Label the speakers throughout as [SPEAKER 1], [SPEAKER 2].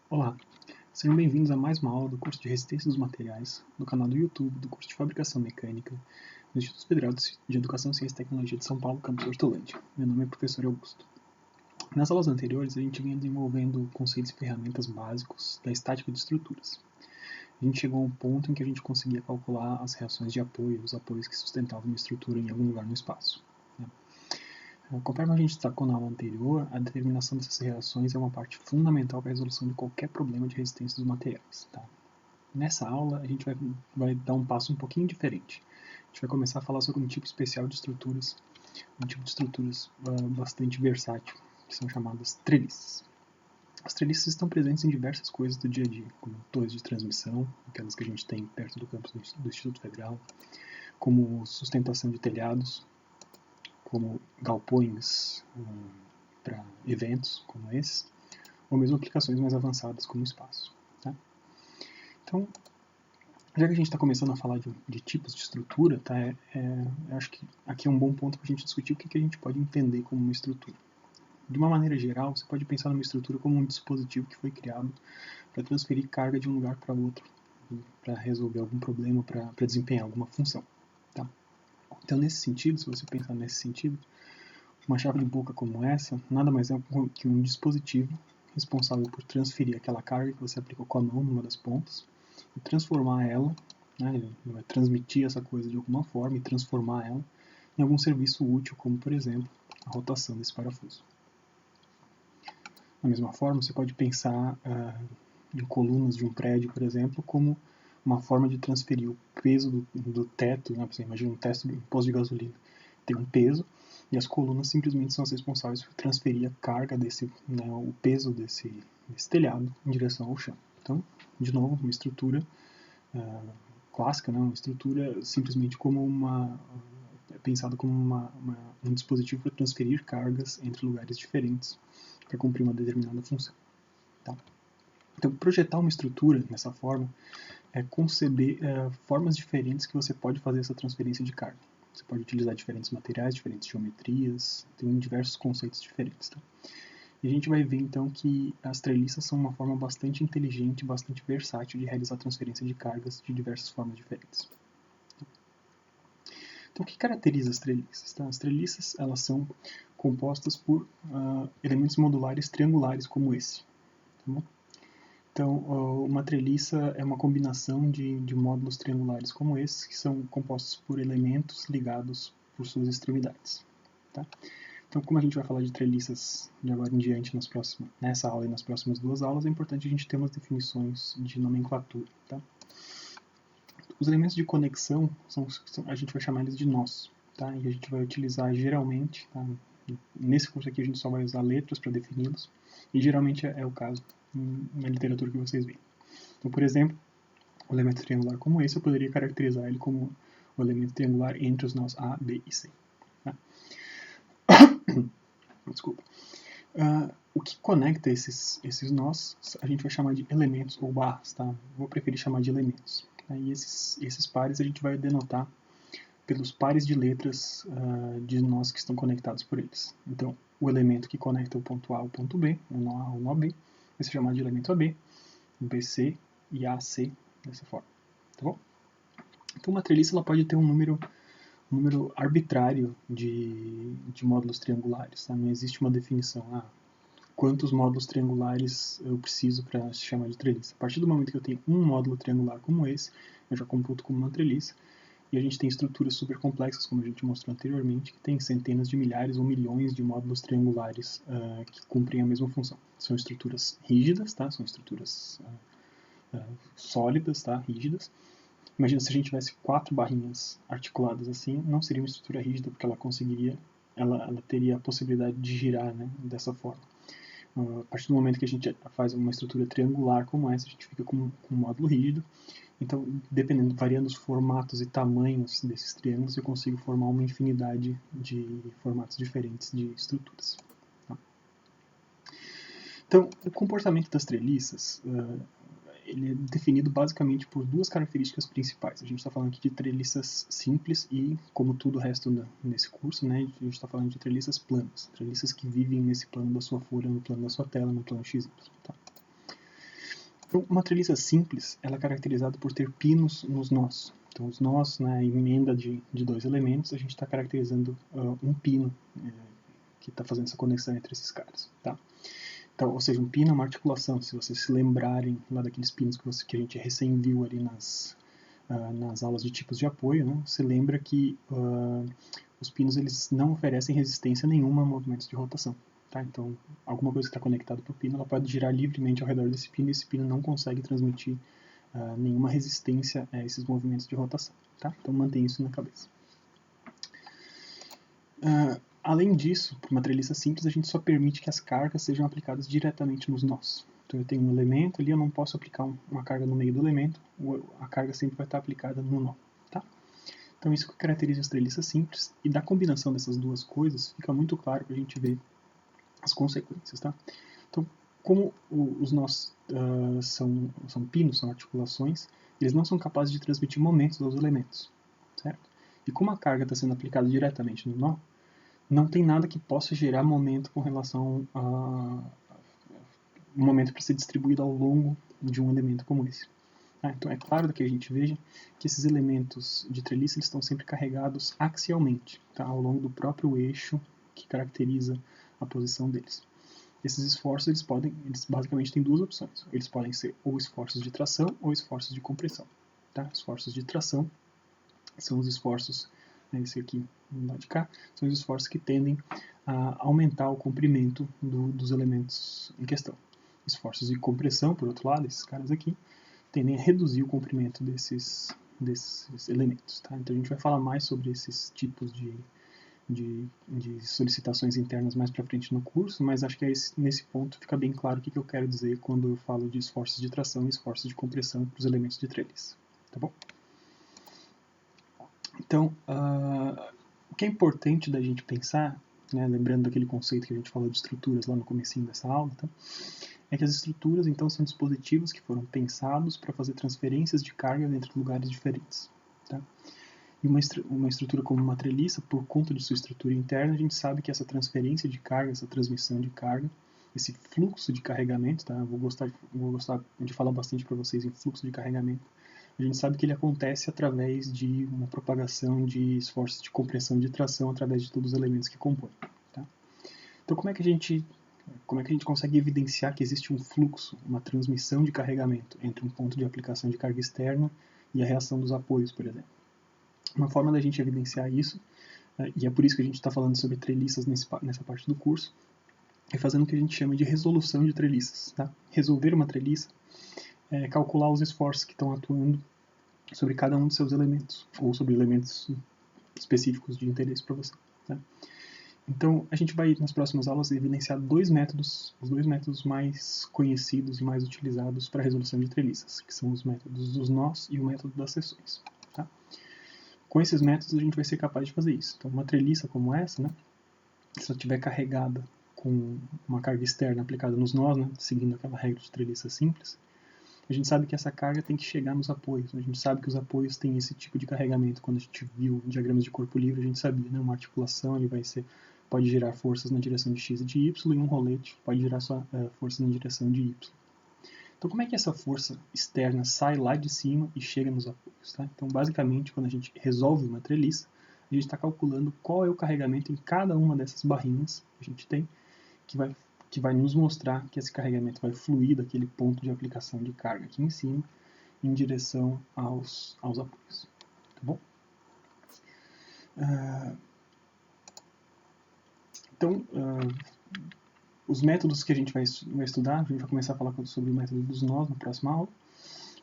[SPEAKER 1] Olá, sejam bem-vindos a mais uma aula do curso de Resistência dos Materiais, do canal do YouTube do curso de Fabricação Mecânica, do Instituto Federal de Educação, Ciência e Tecnologia de São Paulo, campus Hortolândia. Meu nome é professor Augusto. Nas aulas anteriores, a gente vinha desenvolvendo conceitos e ferramentas básicos da estática de estruturas. A gente chegou a um ponto em que a gente conseguia calcular as reações de apoio, os apoios que sustentavam uma estrutura em algum lugar no espaço. Conforme a gente destacou na aula anterior, a determinação dessas reações é uma parte fundamental para a resolução de qualquer problema de resistência dos materiais. Tá? Nessa aula, a gente vai dar um passo um pouquinho diferente. A gente vai começar a falar sobre um tipo especial de estruturas, bastante versátil, que são chamadas treliças. As treliças estão presentes em diversas coisas do dia a dia, como torres de transmissão, aquelas que a gente tem perto do campus do Instituto Federal, como sustentação de telhados, como galpões para eventos como esses, ou mesmo aplicações mais avançadas como espaço. Tá? Então, já que a gente está começando a falar de tipos de estrutura, tá, eu acho que aqui é um bom ponto para a gente discutir o que a gente pode entender como uma estrutura. De uma maneira geral, você pode pensar numa estrutura como um dispositivo que foi criado para transferir carga de um lugar para outro, para resolver algum problema, para desempenhar alguma função. Tá? Então, nesse sentido, se você pensar nesse sentido, uma chave de boca como essa nada mais é que um dispositivo responsável por transferir aquela carga que você aplicou com a mão numa das pontas e transformar ela, né, ele vai transmitir essa coisa de alguma forma e transformar ela em algum serviço útil, como por exemplo a rotação desse parafuso. Da mesma forma, você pode pensar em colunas de um prédio, por exemplo, como uma forma de transferir o peso do teto, né, você imagina um posto de gasolina, tem um peso, e as colunas simplesmente são as responsáveis por transferir a carga o peso desse telhado em direção ao chão. Então, de novo, uma estrutura clássica, né? Uma estrutura simplesmente como pensada como um dispositivo para transferir cargas entre lugares diferentes para cumprir uma determinada função. Tá? Então, projetar uma estrutura dessa forma é conceber formas diferentes que você pode fazer essa transferência de carga. Você pode utilizar diferentes materiais, diferentes geometrias, tem diversos conceitos diferentes. Tá? E a gente vai ver então que as treliças são uma forma bastante inteligente, bastante versátil de realizar a transferência de cargas de diversas formas diferentes. Então, o que caracteriza as treliças? Tá? As treliças elas são compostas por elementos modulares triangulares como esse. Tá bom? Então, uma treliça é uma combinação de módulos triangulares como esses, que são compostos por elementos ligados por suas extremidades. Tá? Então, como a gente vai falar de treliças de agora em diante nessa aula e nas próximas duas aulas, é importante a gente ter umas definições de nomenclatura. Tá? Os elementos de conexão, a gente vai chamar eles de nós. Tá? E a gente vai utilizar geralmente, tá? Nesse curso aqui a gente só vai usar letras para defini-los, e geralmente é o caso na literatura que vocês veem. Então, por exemplo, um elemento triangular como esse, eu poderia caracterizar ele como o elemento triangular entre os nós A, B e C. Tá? Desculpa. O que conecta esses nós, a gente vai chamar de elementos ou barras. Tá? Vou preferir chamar de elementos. Tá? E esses pares a gente vai denotar pelos pares de letras de nós que estão conectados por eles. Então, o elemento que conecta o ponto A ao ponto B, o nó A ao nó B, vai ser chamado de elemento AB, BC e AC, dessa forma. Tá bom? Então, uma treliça ela pode ter um número arbitrário de módulos triangulares. Tá? Não existe uma definição. Quantos módulos triangulares eu preciso para se chamar de treliça? A partir do momento que eu tenho um módulo triangular como esse, eu já computo como uma treliça. E a gente tem estruturas super complexas, como a gente mostrou anteriormente, que tem centenas de milhares ou milhões de módulos triangulares que cumprem a mesma função. São estruturas rígidas, tá? São estruturas sólidas, tá? Rígidas. Imagina se a gente tivesse 4 barrinhas articuladas assim, não seria uma estrutura rígida, porque ela teria a possibilidade de girar, né, dessa forma. A partir do momento que a gente faz uma estrutura triangular como essa, a gente fica com um módulo rígido. Então, variando os formatos e tamanhos desses triângulos, eu consigo formar uma infinidade de formatos diferentes de estruturas. Tá? Então, o comportamento das treliças, ele é definido basicamente por duas características principais. A gente está falando aqui de treliças simples e, como tudo o resto nesse curso, né, a gente está falando de treliças planas, treliças que vivem nesse plano da sua folha, no plano da sua tela, no plano XY. Tá? Então, uma treliça simples, ela é caracterizada por ter pinos nos nós. Então, os nós, na emenda de dois elementos, a gente está caracterizando um pino que está fazendo essa conexão entre esses caras. Tá? Então, ou seja, um pino é uma articulação. Se vocês se lembrarem lá daqueles pinos que a gente recém viu ali nas aulas de tipos de apoio, né, você lembra que os pinos eles não oferecem resistência nenhuma a movimentos de rotação. Tá? Então, alguma coisa que está conectada para o pino, ela pode girar livremente ao redor desse pino e esse pino não consegue transmitir nenhuma resistência a esses movimentos de rotação. Tá? Então, mantenha isso na cabeça. Além disso, por uma treliça simples, a gente só permite que as cargas sejam aplicadas diretamente nos nós. Então eu tenho um elemento ali, eu não posso aplicar uma carga no meio do elemento, a carga sempre vai estar aplicada no nó. Tá? Então isso que caracteriza as treliças simples, e da combinação dessas duas coisas, fica muito claro para a gente ver as consequências. Tá? Então, como os nós são pinos, são articulações, eles não são capazes de transmitir momentos aos elementos. Certo? E como a carga está sendo aplicada diretamente no nó, não tem nada que possa gerar momento com relação a um momento para ser distribuído ao longo de um elemento como esse. Então é claro que a gente veja que esses elementos de treliça estão sempre carregados axialmente, tá? Ao longo do próprio eixo que caracteriza a posição deles. Esses esforços eles basicamente têm duas opções. Eles podem ser ou esforços de tração ou esforços de compressão. Tá? Esforços de tração são os esforços, esse aqui do lado de cá, são os esforços que tendem a aumentar o comprimento dos elementos em questão. Esforços de compressão, por outro lado, esses caras aqui, tendem a reduzir o comprimento desses elementos. Tá? Então a gente vai falar mais sobre esses tipos de solicitações internas mais para frente no curso, mas acho que nesse ponto fica bem claro o que eu quero dizer quando eu falo de esforços de tração e esforços de compressão para os elementos de treliça. Tá bom? Então, o que é importante da gente pensar, né, lembrando daquele conceito que a gente falou de estruturas lá no comecinho dessa aula, tá, é que as estruturas, então, são dispositivos que foram pensados para fazer transferências de carga entre lugares diferentes. Tá? E uma estrutura como uma treliça, por conta de sua estrutura interna, a gente sabe que essa transferência de carga, essa transmissão de carga, esse fluxo de carregamento, tá? Vou gostar de falar bastante para vocês em fluxo de carregamento. A gente sabe que ele acontece através de uma propagação de esforços de compressão e de tração através de todos os elementos que compõem. Tá? Então, como é que a gente consegue evidenciar que existe um fluxo, uma transmissão de carregamento entre um ponto de aplicação de carga externa e a reação dos apoios, por exemplo? Uma forma da gente evidenciar isso, e é por isso que a gente está falando sobre treliças nessa parte do curso, é fazendo o que a gente chama de resolução de treliças. Tá? Resolver uma treliça é calcular os esforços que estão atuando sobre cada um dos seus elementos, ou sobre elementos específicos de interesse para você. Tá? Então, a gente vai, nas próximas aulas, evidenciar os dois métodos mais conhecidos e mais utilizados para a resolução de treliças, que são os métodos dos nós e o método das seções. Tá? Com esses métodos, a gente vai ser capaz de fazer isso. Então, uma treliça como essa, né, se ela estiver carregada com uma carga externa aplicada nos nós, né, seguindo aquela regra de treliça simples, a gente sabe que essa carga tem que chegar nos apoios. A gente sabe que os apoios têm esse tipo de carregamento. Quando a gente viu diagramas de corpo livre, a gente sabia, né? Uma articulação ele pode gerar forças na direção de x e de y, e um rolete pode gerar só forças na direção de y. Então, como é que essa força externa sai lá de cima e chega nos apoios? Tá? Então, basicamente, quando a gente resolve uma treliça, a gente está calculando qual é o carregamento em cada uma dessas barrinhas que a gente tem, que vai nos mostrar que esse carregamento vai fluir daquele ponto de aplicação de carga aqui em cima em direção aos apoios. Tá bom? Então, os métodos que a gente vai estudar, a gente vai começar a falar sobre o método dos nós na próxima aula,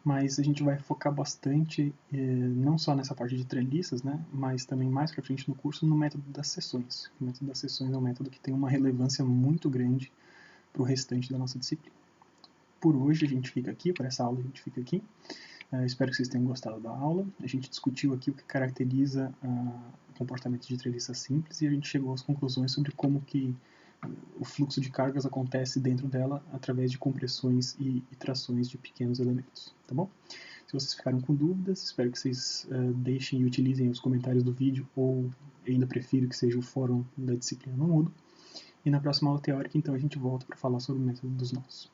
[SPEAKER 1] mas a gente vai focar bastante, não só nessa parte de treliças, né, mas também mais para frente no curso, no método das seções. O método das seções é um método que tem uma relevância muito grande para o restante da nossa disciplina. Por hoje a gente fica aqui, por essa aula a gente fica aqui. Espero que vocês tenham gostado da aula. A gente discutiu aqui o que caracteriza o comportamento de treliça simples e a gente chegou às conclusões sobre como que o fluxo de cargas acontece dentro dela através de compressões e trações de pequenos elementos, tá bom? Se vocês ficaram com dúvidas, espero que vocês deixem e utilizem os comentários do vídeo, ou ainda prefiro que seja o fórum da disciplina no Moodle. E na próxima aula teórica, então, a gente volta para falar sobre o método dos nós.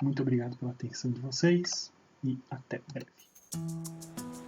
[SPEAKER 1] Muito obrigado pela atenção de vocês e até breve.